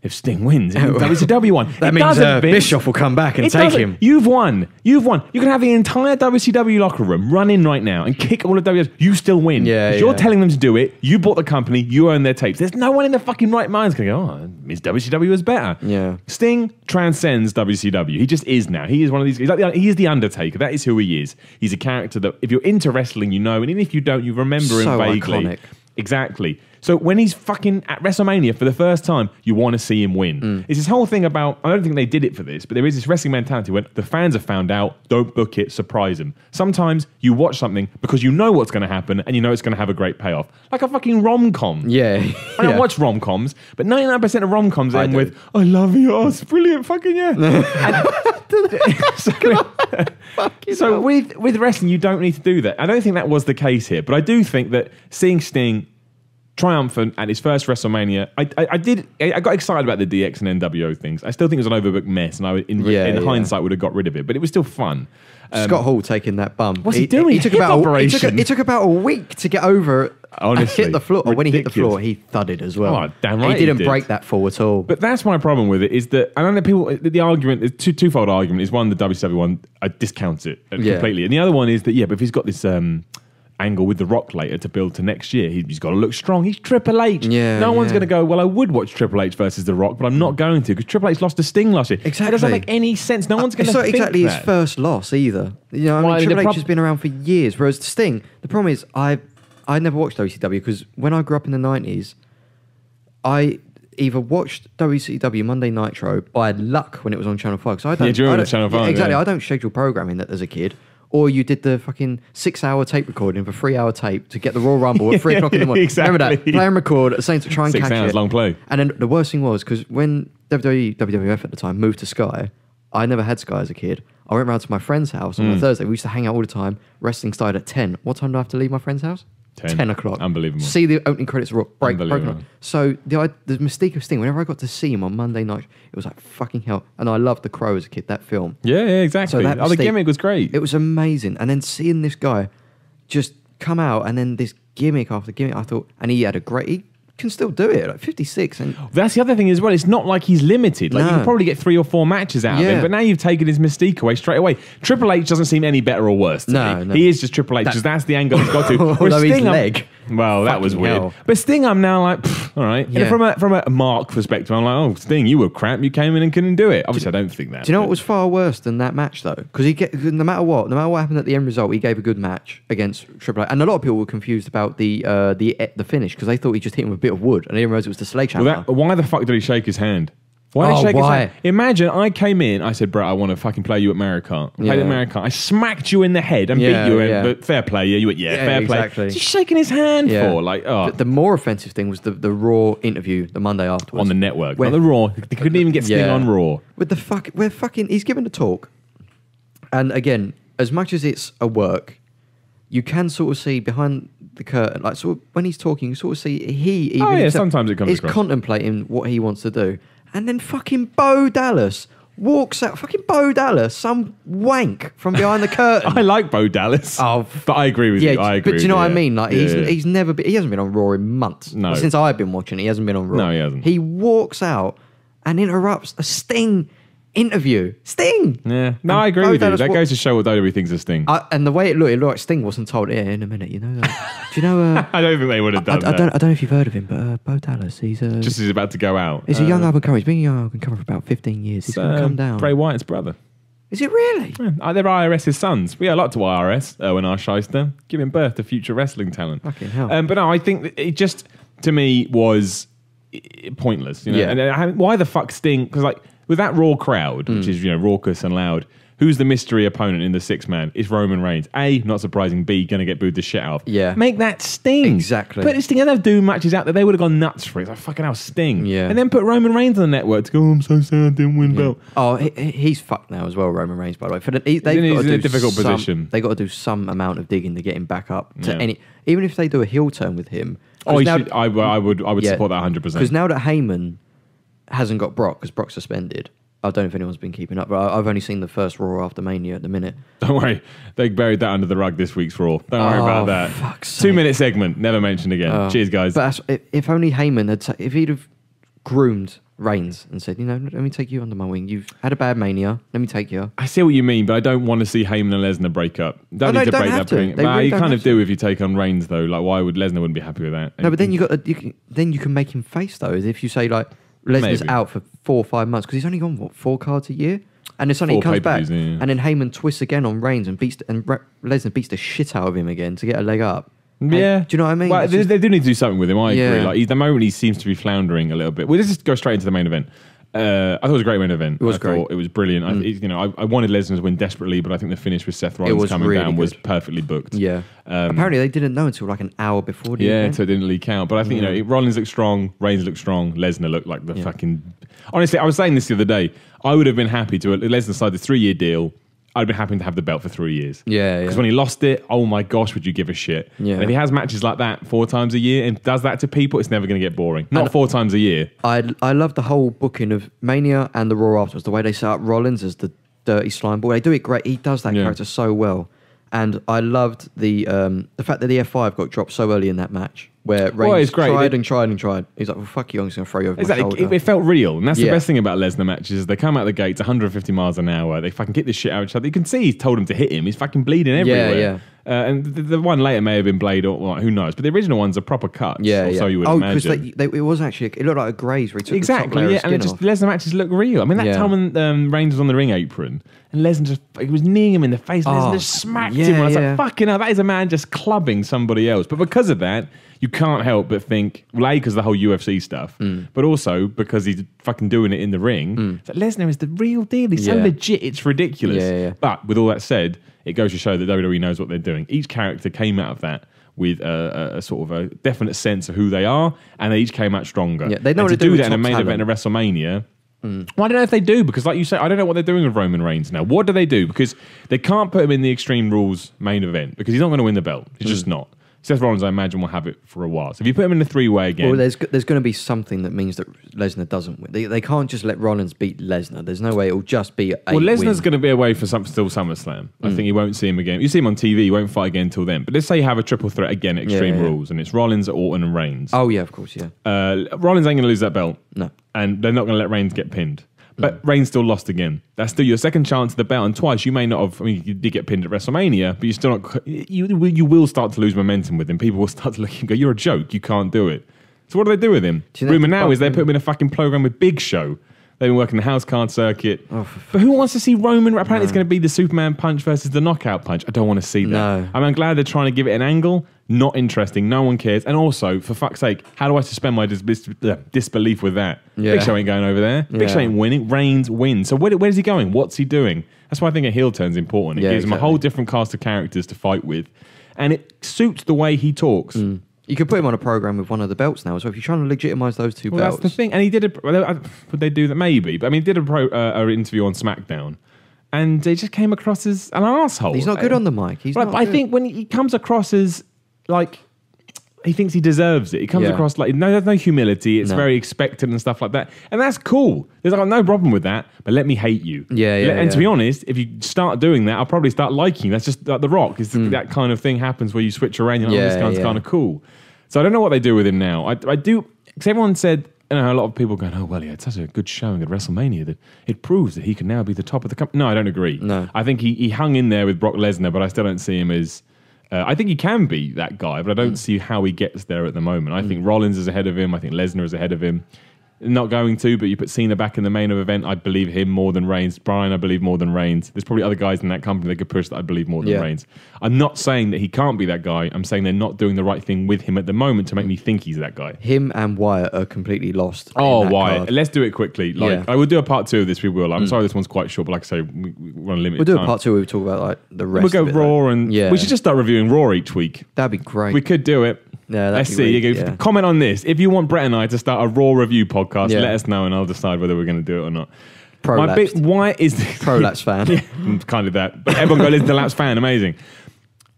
if Sting wins, WCW won. That means Bischoff will come back and take him. You've won. You can have the entire WCW locker room run in right now and kick all of WCW. You still win. You're telling them to do it. You bought the company. You own their tapes. There's no one in their fucking right mind going to go, his WCW was better. Yeah. Sting transcends WCW. He just is now. He is one of these. He is the Undertaker. That is who he is. He's a character that if you're into wrestling, you know, and even if you don't, you remember him vaguely. Iconic. Exactly. So when he's fucking at WrestleMania for the first time, you want to see him win. It's this whole thing about, I don't think they did it for this, but there is this wrestling mentality when the fans have found out, don't book it, surprise them. Sometimes you watch something because you know what's going to happen and you know it's going to have a great payoff. Like a fucking rom-com. Yeah. I don't watch rom-coms, but 99% of rom-coms end with, I love you, oh, it's brilliant, fucking yeah. So with wrestling, you don't need to do that. I don't think that was the case here, but I do think that seeing Sting triumphant at his first WrestleMania, I got excited about the DX and NWO things. I still think it was an overbooked mess, and I in hindsight would have got rid of it, but it was still fun. Scott Hall taking that bump. What's he doing? He took about a week to get over. Honestly, hit the floor. Ridiculous. When he hit the floor, he thudded as well. Oh, damn right he didn't break that fall at all. But that's my problem with it, is that I don't know people. The argument, the twofold argument is one, the WCW one, I discount it completely, and the other one is that but if he's got this angle with The Rock later to build to next year, he's got to look strong. He's Triple H. No one's going to go, well, I would watch Triple H versus The Rock, but I'm not going to because Triple H lost to Sting last year. Exactly. It doesn't make any sense. No one's going to think that. It's not exactly his first loss either. You know, Triple H has been around for years, whereas Sting, the problem is I never watched WCW because when I grew up in the 90s, I either watched WCW Monday Nitro by luck when it was on Channel 5. So I don't, Channel 5. Exactly. I don't schedule programming as a kid. Or you did the fucking 6-hour tape recording for 3-hour tape to get the Royal Rumble at 3 o'clock in the morning. Exactly. Remember that? Play and record at the same time, try and 6 catch hours, it. long play. And then the worst thing was, because when WWF at the time moved to Sky, I never had Sky as a kid. I went round to my friend's house on a Thursday. We used to hang out all the time. Wrestling started at 10. What time do I have to leave my friend's house? 10 o'clock. Unbelievable. See the opening credits break. Unbelievable. So the mystique of Sting, whenever I got to see him on Monday night, it was like fucking hell. And I loved The Crow as a kid, that film. Yeah, exactly. So the gimmick was great. It was amazing. And then seeing this guy just come out and then this gimmick after gimmick, I thought, and he can still do it, like 56. And that's the other thing as well. It's not like he's limited. Like you can probably get 3 or 4 matches out of him, but now you've taken his mystique away straight away. Triple H doesn't seem any better or worse to me. No. He is just Triple H, because that's the angle he's got to. Although his leg. Well, that was weird. Hell. But Sting, I'm now like, all right. Yeah. And from a Mark perspective, I'm like, oh, Sting, you were crap. You came in and couldn't do it. Obviously, I don't think that. Do you know what was far worse than that match, though? Because no matter what happened at the end result, he gave a good match against Triple H. And a lot of people were confused about the finish because they thought he just hit him with a bit of wood and they didn't realize it was the sledgehammer. Why the fuck did he shake his hand? Why did he shake his why? hand? Imagine I came in, I said, bro, I want to fucking play you at Mario Kart. I played at Mario Kart. I smacked you in the head and beat you, but fair play. Yeah, you went, fair exactly. play. He's shaking his hand for, like, The more offensive thing was the Raw interview the Monday afterwards. on the network. Not the Raw. They couldn't even get Sting on Raw. With he's given a talk. And again, as much as it's a work, you can sort of see behind the curtain, like sort of when he's talking, you sort of see sometimes it comes he's across. contemplating what he wants to do. And then fucking Bo Dallas walks out. Fucking Bo Dallas, some wank from behind the curtain. I like Bo Dallas. But I agree with you. I agree. But do you know what I mean? Like he hasn't been on Raw in months. No. Since I've been watching, he hasn't been on Raw. No, he hasn't. He walks out and interrupts a Sting interview. Sting! Yeah. No, I agree with you. That goes to show what WWE thinks of Sting. And the way it looked like Sting wasn't told, in a minute, you know. Do you know... I don't think they would have done that. I don't know if you've heard of him, but Bo Dallas, he's... just as he's about to go out. He's a young up-and-comer. He's been a young up-and-comer for about 15 years. He's going to come down. Bray Wyatt's brother. Is it really? Yeah, they're IRS's sons. We are a lot to IRS, Erwin R. Shyster, giving birth to future wrestling talent. Fucking hell. But no, I think that it just, to me, was pointless. You know? Yeah. And why the fuck Sting? Because like with that Raw crowd, which is raucous and loud, who's the mystery opponent in the six-man? It's Roman Reigns. A, not surprising. B, going to get booed the shit out of. Yeah. Make that Sting. Exactly. Put Sting, and they've Doom matches out there. They would have gone nuts for it. It's like, fucking hell, Sting. Yeah. And then put Roman Reigns on the network to go, I'm so sad I didn't win belt. Oh, he's fucked now as well, Roman Reigns, by the way. He's in a difficult position. They've got to do some amount of digging to get him back up to any... Even if they do a heel turn with him... I would support that 100%. Because now that Heyman hasn't got Brock, because Brock's suspended... I don't know if anyone's been keeping up, but I've only seen the first Raw after Mania at the minute. Don't worry. They buried that under the rug this week's Raw. Don't worry about that. Fuck's sake. 2-minute segment. Never mentioned again. Cheers, guys. But if only Heyman had... If he'd have groomed Reigns and said, let me take you under my wing. You've had a bad Mania. Let me take you. I see what you mean, but I don't want to see Heyman and Lesnar break up. Don't need to break that thing. You kind of do if you take on Reigns, though. Like, why would Lesnar wouldn't be happy with that? No, but then you can make him face those. If you say, like, Lesnar's out for 4 or 5 months because he's only gone 4 cards a year, and it's only he comes back, and then Heyman twists again on Reigns and Lesnar beats the shit out of him again to get a leg up. Yeah, do you know what I mean? Well, they do need to do something with him. I agree. Like the moment he seems to be floundering a little bit. Well, let's just go straight into the main event. I thought it was a great main event. It was great. It was brilliant. I wanted Lesnar to win desperately, but I think the finish with Seth Rollins coming down was perfectly booked. Yeah. Apparently they didn't know until like an hour before the event. So it didn't leak out. But I think Rollins looked strong, Reigns looked strong, Lesnar looked like the fucking. Honestly, I was saying this the other day. I would have been happy to Lesnar signed a 3-year deal. I'd be happy to have the belt for 3 years. Yeah. Because when he lost it, oh my gosh, would you give a shit? Yeah. And if he has matches like that 4 times a year and does that to people, it's never going to get boring. Not 4 times a year. I love the whole booking of Mania and the Raw afterwards. The way they set up Rollins as the dirty slime ball. They do it great. He does that character so well. And I loved the fact that the F5 got dropped so early in that match. Where Reigns tried. He's like, well, fuck you, I'm just going to throw you over my shoulder. It felt real. And that's the best thing about Lesnar matches. They come out the gates 150 miles an hour. They fucking kick the shit out of each other. You can see he's told him to hit him. He's fucking bleeding everywhere. Yeah. And the one later may have been blade or who knows. But the original one's a proper cut. So you would imagine. Because it was actually, it looked like a graze where he took exactly, the top layer and of skin off. Lesnar matches look real. I mean, that time when Reigns was on the ring apron and Lesnar he was kneeing him in the face and Lesnar just smacked him. And I was like, fucking hell, that is a man just clubbing somebody else. But because of that, you can't help but think, well, A, because the whole UFC stuff, but also because he's fucking doing it in the ring. That Lesnar is the real deal. He's so legit, it's ridiculous. But with all that said, it goes to show that WWE knows what they're doing. Each character came out of that with a sort of a definite sense of who they are, and they each came out stronger. Yeah, they know and what to do that in a main event of WrestleMania. Well, I don't know if they do, because like you say, I don't know what they're doing with Roman Reigns now. What do they do? Because they can't put him in the Extreme Rules main event, because he's not going to win the belt. He's just not. Seth Rollins, I imagine, will have it for a while. So if you put him in the 3-way again... Well, there's going to be something that means that Lesnar doesn't win. They can't just let Rollins beat Lesnar. There's no way it'll just be a Well, Lesnar's going to be away for still SummerSlam. I think you won't see him again. You see him on TV, you won't fight again until then. But let's say you have a triple threat again at Extreme Rules, and it's Rollins, Orton, and Reigns. Oh, yeah, of course, yeah. Rollins ain't going to lose that belt. No. And they're not going to let Reigns get pinned. But Reigns still lost again. That's still your second chance at the belt, and twice you may not have. I mean, you did get pinned at WrestleMania, but you still not. You will start to lose momentum with him. People will start to look and go, "You're a joke. You can't do it." So what do they do with him? Rumor now is they put him in a fucking program with Big Show. They've been working the house card circuit. Oh, but who wants to see Roman? Apparently it's going to be the Superman punch versus the knockout punch. I don't want to see that. No. I'm glad they're trying to give it an angle. Not interesting. No one cares. And also, for fuck's sake, how do I suspend my disbelief with that? Yeah. Big Show ain't going over there. Big Yeah. Show ain't winning. Reigns wins. So where's he going? What's he doing? That's why I think a heel turn's important. It gives him a whole different cast of characters to fight with. And it suits the way he talks. You could put him on a program with one of the belts now. So if you're trying to legitimize those two Well, belts, that's the thing. And he did would they do that? Maybe. But I mean, he did an interview on SmackDown. And he just came across as an asshole. he's not good on the mic. He's not I good. think when he comes across as like he thinks he deserves it. He comes Yeah. across like there's no humility. It's No. very expected and stuff like that, and that's cool. There's like no problem with that. But let me hate you. And to be honest, if you start doing that, I'll probably start liking you. That's just like The Rock. That kind of thing happens where you switch around. You're like, this guy's kind of cool. So I don't know what they do with him now. I do because everyone said. A lot of people going, oh, well, he had such a good showing at WrestleMania that it proves that he can now be the top of the company. No, I don't agree. No. I think he hung in there with Brock Lesnar, but I still don't see him as... I think he can be that guy, but I don't see how he gets there at the moment. I think Rollins is ahead of him. I think Lesnar is ahead of him. Not going to, but you put Cena back in the main event, I believe him more than Reigns. Bryan, I believe more than Reigns. There's probably other guys in that company that could push that I believe more than Reigns. I'm not saying that he can't be that guy. I'm saying they're not doing the right thing with him at the moment to make me think he's that guy. Him and Wyatt are completely lost. Oh, in that Wyatt. card. Let's do it quickly. I will do a part 2 of this. We will. I'm sorry this one's quite short, but like I say, we want to limit We'll do time. a part 2 where we talk about like the rest. We'll go of it, Raw though. and we should just start reviewing Raw each week. That'd be great. We could do it. Yeah, let's that'd see. be You really- go, yeah. comment on this. If you want Brett and I to start a Raw review podcast, Yeah. let us know and I'll decide whether we're going to do it or not. Prolapsed. Why is Prolapse fan. Yeah, kind of that. But everyone go listen to Lapse fan. Amazing.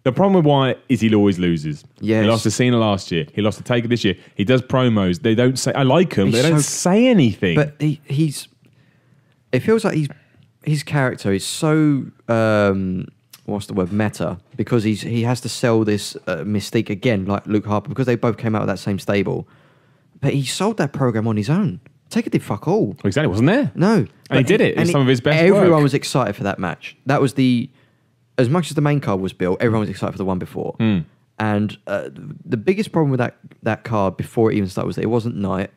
The problem with Wyatt is he always loses. Yes. He lost to Cena last year. He lost to Taker this year. He does promos. They don't say, I like him, but He's they don't so- say anything. But he's. It feels like his character is so what's the word, meta, because he has to sell this mystique again, like Luke Harper, because they both came out of that same stable. But he sold that program on his own. Taker did fuck all. Well, exactly, wasn't there? No, And he did it. It's some of his best Everyone work. was excited for that match. That was as much as the main card was built, everyone was excited for the one before. And the biggest problem with that card before it even started was that it wasn't night.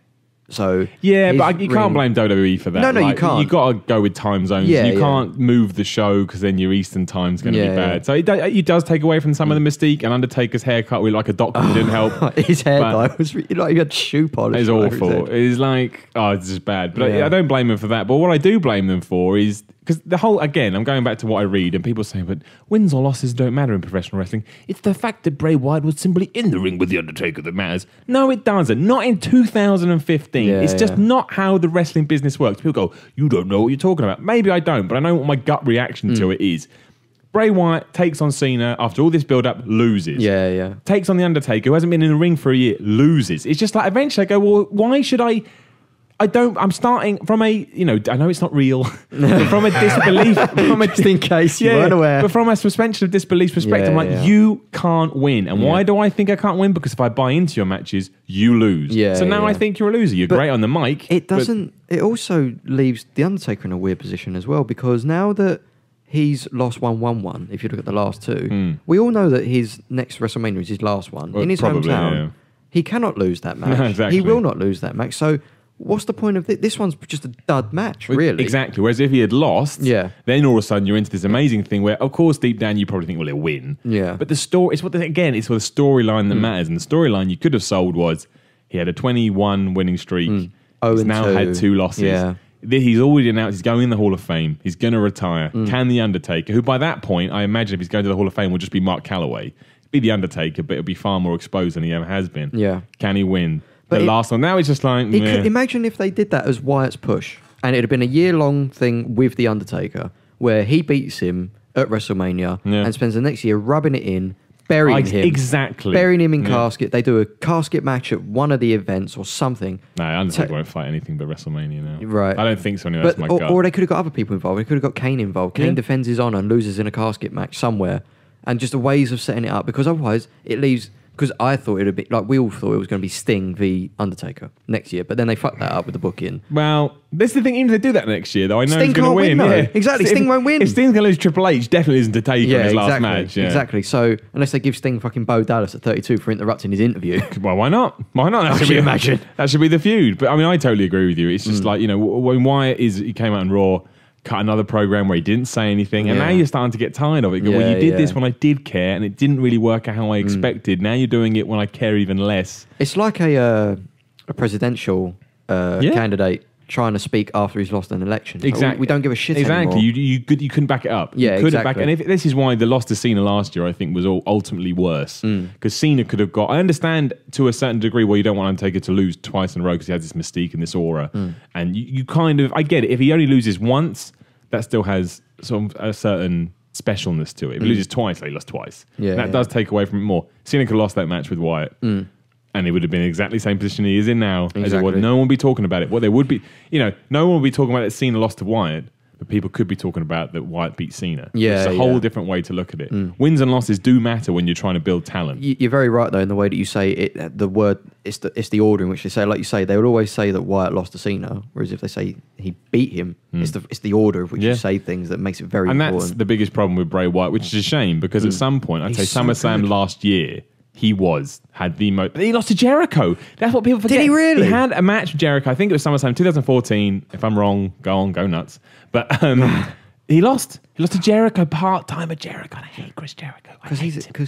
So Yeah, his but you can't blame WWE for that. No, you can't. You got to go with time zones. Yeah, You yeah. can't move the show because then your Eastern time's going to Yeah, be bad. yeah. So it does take away from some of the mystique. And Undertaker's haircut with like a doctor didn't help. his hair But- dye was like he had shoe polish. It's all over his awful. head. It's like, it's just bad. But Yeah. I don't blame them for that. But what I do blame them for is, because the whole, again, I'm going back to what I read, and people say, but wins or losses don't matter in professional wrestling. It's the fact that Bray Wyatt was simply in the ring with The Undertaker that matters. No, it doesn't. Not in 2015. Yeah, It's just yeah. not how the wrestling business works. People go, you don't know what you're talking about. Maybe I don't, but I know what my gut reaction to it is. Bray Wyatt takes on Cena after all this build-up, loses. Yeah, yeah. Takes on The Undertaker, who hasn't been in the ring for a year, loses. It's just like, eventually I go, well, why should I'm starting from I know it's not real, but from a disbelief, Just in case you weren't aware. but from a suspension of disbelief perspective, I'm like, Yeah. you can't win. And why do I think I can't win? Because if I buy into your matches, you lose. Yeah, So now yeah. I think you're a loser. You're But great on the mic. It but- doesn't. It also leaves The Undertaker in a weird position as well, because now that he's lost 1-1-1, if you look at the last two, we all know that his next WrestleMania is his last one. Well, in his probably, hometown, yeah. he cannot lose that match. No, exactly. He will not lose that match. So what's the point of this? This one's just a dud match, really. Exactly. Whereas if he had lost, Yeah. then all of a sudden you're into this amazing thing where, of course, deep down you probably think, well, he'll win. Yeah. But the story, it's what the storyline that matters. And the storyline you could have sold was he had a 21 winning streak. He's now 0-2. had 2 losses. Yeah. He's already announced he's going in the Hall of Fame. He's going to retire. Can The Undertaker, who by that point, I imagine if he's going to the Hall of Fame, will just be Mark Calloway. Be The Undertaker, but it'll be far more exposed than he ever has been. Yeah. Can he win? But The last one. Now it's just like, Imagine if they did that as Wyatt's push, and it had been a year-long thing with The Undertaker, where he beats him at WrestleMania and spends the next year rubbing it in, burying him. Exactly. Burying him in casket. They do a casket match at one of the events or something. No, Undertaker won't fight anything but WrestleMania now. Right. I don't think so. Anyway, that's my gut. Or they could have got other people involved. They could have got Kane involved. Kane Yeah. defends his honour and loses in a casket match somewhere. And just the ways of setting it up, because otherwise it leaves Because I thought it would be like we all thought it was going to be Sting v Undertaker next year, but then they fucked that up with the booking. Well, this is the thing. Even if they do that next year, though, I know Sting he's going to can't win. win, though. Yeah. Exactly, Sting won't win. If Sting's going to lose, Triple H definitely isn't to take on his last match. Yeah. Exactly. So unless they give Sting fucking Bo Dallas at 32 for interrupting his interview, Well, why not? Why not? That Could you imagine? That should be the feud. But I mean, I totally agree with you. It's just like, you know, when Wyatt he came out on Raw, cut another program where he didn't say anything, and now you're starting to get tired of it. Well, you did this when I did care, and it didn't really work out how I expected. Now you're doing it when I care even less. it's like a presidential candidate trying to speak after he's lost an election. Like, Exactly. we don't give a shit Exactly. anymore. You couldn't back it up. Yeah, you couldn't exactly. And this is why the loss to Cena last year, I think, was all ultimately worse. Because Cena could have got... I understand to a certain degree why you don't want Undertaker to lose twice in a row because he has this mystique and this aura. And you kind of... I get it. If he only loses once, that still has a certain specialness to it. If he loses twice, he lost twice. That does take away from it more. Cena could have lost that match with Wyatt. And he would have been in exactly the same position he is in now. As it would. No one would be talking about it. What they would be, no one would be talking about that Cena lost to Wyatt, but people could be talking about that Wyatt beat Cena. It's a whole different way to look at it. Wins and losses do matter when you're trying to build talent. You're very right though in the way that you say it. The word it's the order in which they say. Like you say, they would always say that Wyatt lost to Cena, whereas if they say he beat him, it's the order of which you say things that makes it very important. And that's the biggest problem with Bray Wyatt, which is a shame because at some point, I'd say so SummerSlam good. last year. He had the most... He lost to Jericho. That's what people forget. Did he really? He had a match with Jericho. I think it was SummerSlam 2014. If I'm wrong, go nuts. But he lost. He lost to Jericho, part-timer Jericho. I hate Chris Jericho. Because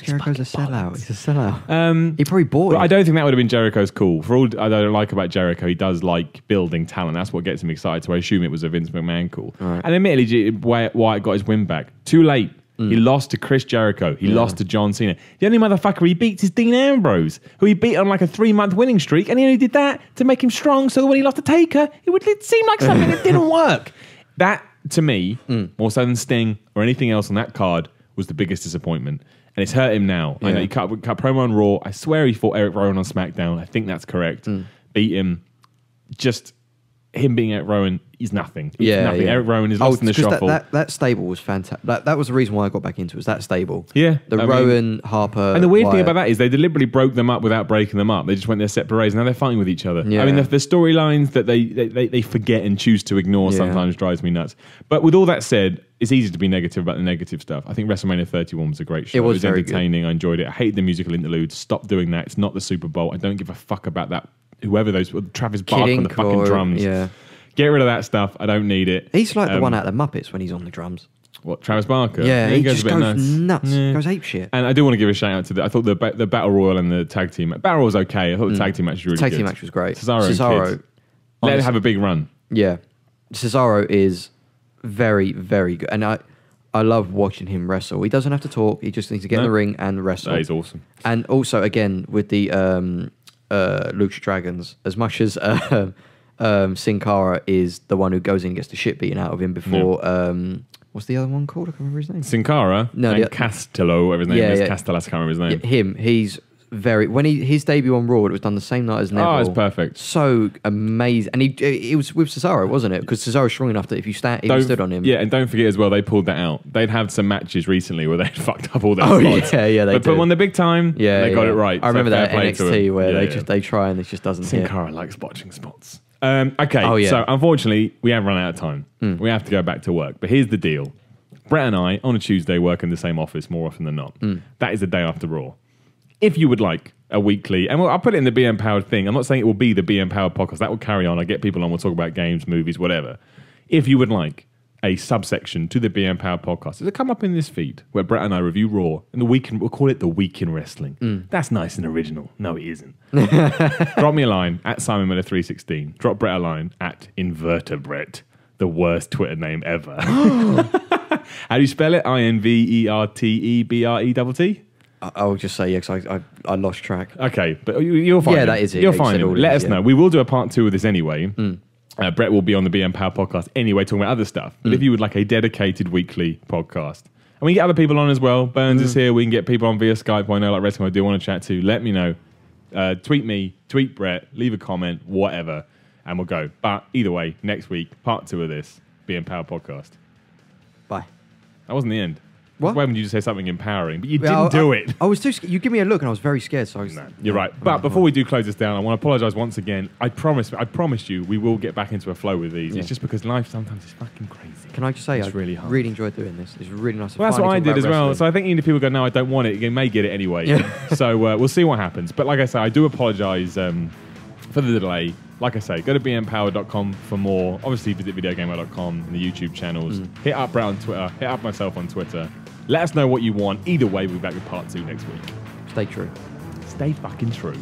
Jericho's a sellout. He's a sellout. He probably bought it. I don't think that would have been Jericho's call. For all I don't like about Jericho, he does like building talent. That's what gets him excited. So I assume it was a Vince McMahon call. Right. And admittedly, Wyatt got his win back. Too late. He lost to Chris Jericho. He lost to John Cena. The only motherfucker he beats is Dean Ambrose, who he beat on like a 3-month winning streak, and he only did that to make him strong so that when he lost to Taker, it seemed like something that didn't work. That, to me, more so than Sting or anything else on that card, was the biggest disappointment. And it's hurt him now. I know he cut promo on Raw. I swear he fought Eric Rowan on SmackDown. I think that's correct. Beat him. Just him being Eric Rowan is nothing. It's nothing. Eric Rowan is lost in the shuffle. That stable was fantastic. That was the reason why I got back into it, was that stable. Yeah. Rowan, Harper, and the weird thing Wyatt. about that is they deliberately broke them up without breaking them up. They just went their separate ways. Now they're fighting with each other. Yeah. I mean, the storylines that they forget and choose to ignore sometimes drives me nuts. But with all that said, it's easy to be negative about the negative stuff. I think WrestleMania 31 was a great show. It was very entertaining. I enjoyed it. I hate the musical interludes. Stop doing that. It's not the Super Bowl. I don't give a fuck about that. Whoever those... Travis Barker on the fucking drums. Yeah. Get rid of that stuff. I don't need it. He's like the one out of the Muppets when he's on the drums. What, Travis Barker? Yeah, he goes just a bit goes nuts. Yeah. Goes apeshit. And I do want to give a shout out to I thought the Battle Royal and the tag team... Battle Royal was okay. I thought the tag team match was really Tag good. team match was great. Cesaro and Kidd. Let it have a big run. Yeah. Cesaro is very, very good. And I love watching him wrestle. He doesn't have to talk. He just needs to get in the ring and wrestle. That is awesome. And also, again, with the Lucha Dragons, as much as Sin Cara is the one who goes in and gets the shit beaten out of him before... what's the other one called? I can't remember his name. Sin Cara and Castello, whatever his name is. Castellas, I can't remember his name. Yeah, him. He's very... When his debut on Raw, it was done the same night as Neville. Oh, it's perfect. So amazing. And it was with Cesaro, wasn't it? Because Cesaro's strong enough that if you stood on him... Yeah, and don't forget as well, they pulled that out. They'd had some matches recently where they fucked up all their spots. Yeah, they But put them on the big time, they got it right. I remember that fair play to NXT them. where they try and it just doesn't Sin hit. Cara likes botching spots. Okay, so unfortunately, we have run out of time. We have to go back to work. But here's the deal. Brett and I, on a Tuesday, work in the same office more often than not. That is the day after Raw. If you would like a weekly, and I'll put it in the Be-Mpowered thing. I'm not saying it will be the Be-Mpowered podcast. That will carry on. I get people on. We'll talk about games, movies, whatever. If you would like a subsection to the Be-Mpowered podcast, it'll come up in this feed where Brett and I review Raw. And we'll call it the Week in Wrestling. That's nice and original. No, it isn't. Drop me a line at Simon Miller 316. Drop Brett a line at Invertebrett. The worst Twitter name ever. How do you spell it? INVERTEBRETT? I'll just say because I lost track. Okay, but you'll find that is it. You'll You find said it. all Let of us it, know. We will do a part 2 of this anyway. Brett will be on the Be-Mpowered podcast anyway, talking about other stuff. But if you would like a dedicated weekly podcast, and we can get other people on as well. Burns is here. We can get people on via Skype. I know like wrestling I do want to chat to. Let me know. Tweet me, tweet Brett, leave a comment, whatever, and we'll go. But either way, next week, part 2 of this Be-Mpowered podcast. Bye. That wasn't the end. What? When would you say something empowering? But you didn't do it. I was too scared. You give me a look and I was very scared. So I was, No, you're right. But before we do close this down, I want to apologise once again. I promised you we will get back into a flow with these. Yeah. It's just because life sometimes is fucking crazy. Can I just say, It's I really hard. really enjoyed doing this. It's really nice. To Well, that's what I finally did talk as about well. wrestling. So I think even if people go, no, I don't want it, you may get it anyway. Yeah. So we'll see what happens. But like I say, I do apologise for the delay. Like I say, go to Be-Mpowered.com for more. Obviously, visit videogamer.com and the YouTube channels. Hit up Brett on Twitter. Hit up myself on Twitter. Let us know what you want. Either way, we'll be back with part 2 next week. Stay true. Stay fucking true.